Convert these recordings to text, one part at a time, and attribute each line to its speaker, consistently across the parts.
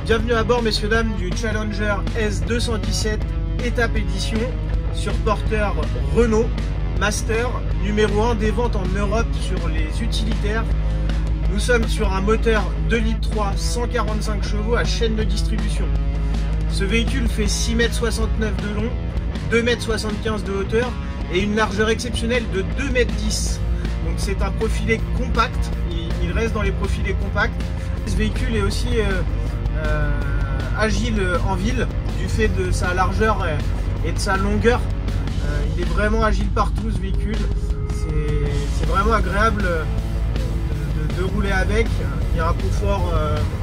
Speaker 1: Bienvenue à bord, messieurs dames, du Challenger S217 étape édition sur porteur Renault Master, numéro 1 des ventes en Europe sur les utilitaires. Nous sommes sur un moteur 2,3 litres 145 chevaux à chaîne de distribution. Ce véhicule fait 6,69 m de long, 2,75 m de hauteur et une largeur exceptionnelle de 2,10 m. Donc c'est un profilé compact, il reste dans les profilés compacts. Ce véhicule est aussi agile en ville du fait de sa largeur et de sa longueur. Il est vraiment agile partout ce véhicule, c'est vraiment agréable de rouler avec. Il y a un confort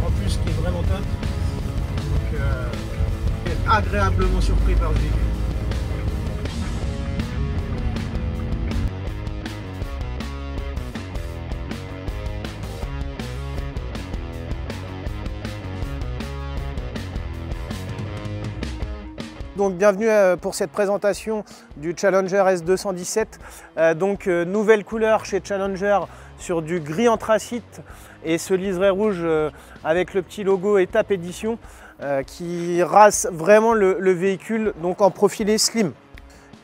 Speaker 1: en plus qui est vraiment top, donc je suis agréablement surpris par ce véhicule. Donc bienvenue pour cette présentation du Challenger S217. Nouvelle couleur chez Challenger sur du gris anthracite et ce liseré rouge avec le petit logo étape édition qui rase vraiment le véhicule donc en profilé slim.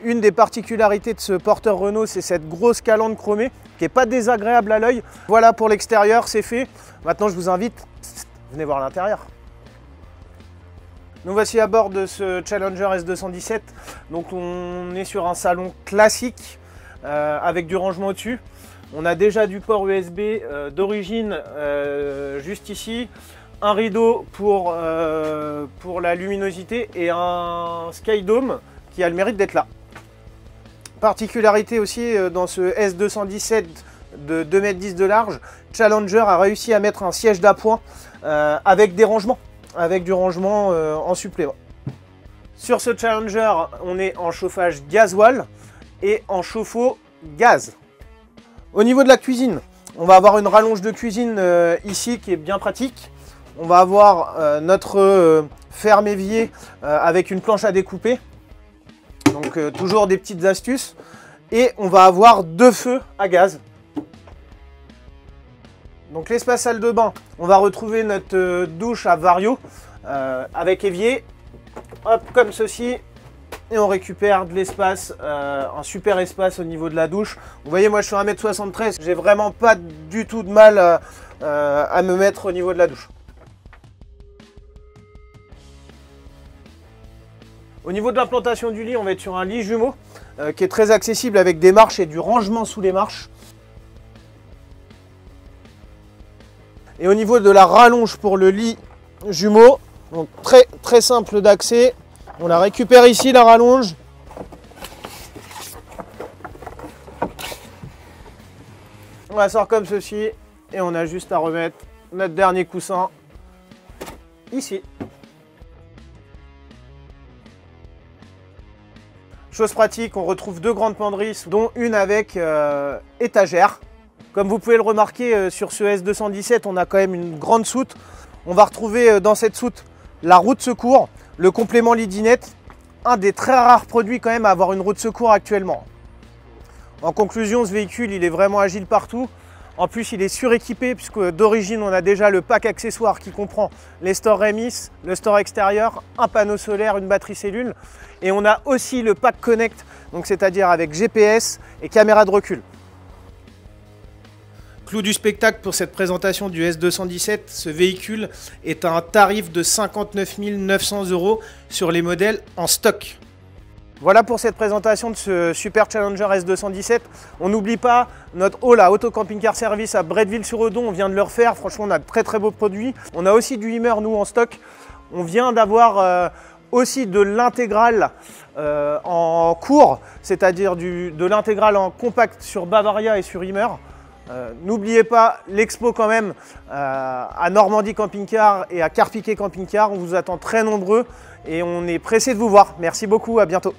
Speaker 1: Une des particularités de ce porteur Renault, c'est cette grosse calandre chromée qui n'est pas désagréable à l'œil. Voilà pour l'extérieur, c'est fait. Maintenant je vous invite, venez voir l'intérieur. Nous voici à bord de ce Challenger S217. Donc on est sur un salon classique avec du rangement au-dessus. On a déjà du port USB d'origine juste ici, un rideau pour la luminosité et un skydome qui a le mérite d'être là. Particularité aussi dans ce S217 de 2,10 m de large, Challenger a réussi à mettre un siège d'appoint avec des rangements. Avec du rangement en supplément. Sur ce Challenger, on est en chauffage gasoil et en chauffe-eau gaz. Au niveau de la cuisine, on va avoir une rallonge de cuisine ici qui est bien pratique. On va avoir notre ferme évier avec une planche à découper. Donc toujours des petites astuces. Et on va avoir 2 feux à gaz. Donc l'espace salle de bain, on va retrouver notre douche à Vario avec évier, hop, comme ceci, et on récupère de l'espace, un super espace au niveau de la douche. Vous voyez, moi je suis 1,73 m, j'ai vraiment pas du tout de mal à me mettre au niveau de la douche. Au niveau de l'implantation du lit, on va être sur un lit jumeau qui est très accessible avec des marches et du rangement sous les marches. Et au niveau de la rallonge pour le lit jumeau, donc très simple d'accès. On la récupère ici, la rallonge. On la sort comme ceci et on a juste à remettre notre dernier coussin ici. Chose pratique, on retrouve 2 grandes penderies, dont une avec étagère. Comme vous pouvez le remarquer sur ce S217, on a quand même une grande soute. On va retrouver dans cette soute la roue de secours, le complément lidinette, un des très rares produits quand même à avoir une roue de secours actuellement. En conclusion, ce véhicule, il est vraiment agile partout. En plus, il est suréquipé puisque d'origine, on a déjà le pack accessoire qui comprend les stores Remis, le store extérieur, un panneau solaire, une batterie cellule. Et on a aussi le pack Connect, donc c'est-à-dire avec GPS et caméra de recul. Clou du spectacle pour cette présentation du S217, ce véhicule est à un tarif de 59 900 € sur les modèles en stock. Voilà pour cette présentation de ce super Challenger S217. On n'oublie pas notre hall à Auto Camping Car Service à Bretteville-sur-Odon, on vient de le refaire, franchement on a de très beaux produits. On a aussi du Hummer nous en stock. On vient d'avoir aussi de l'intégrale en cours, c'est-à-dire de l'intégrale en compact sur Bavaria et sur Hummer. N'oubliez pas l'expo quand même à Normandie Camping Car et à Carpiquet Camping Car. On vous attend très nombreux et on est pressé de vous voir. Merci beaucoup, à bientôt.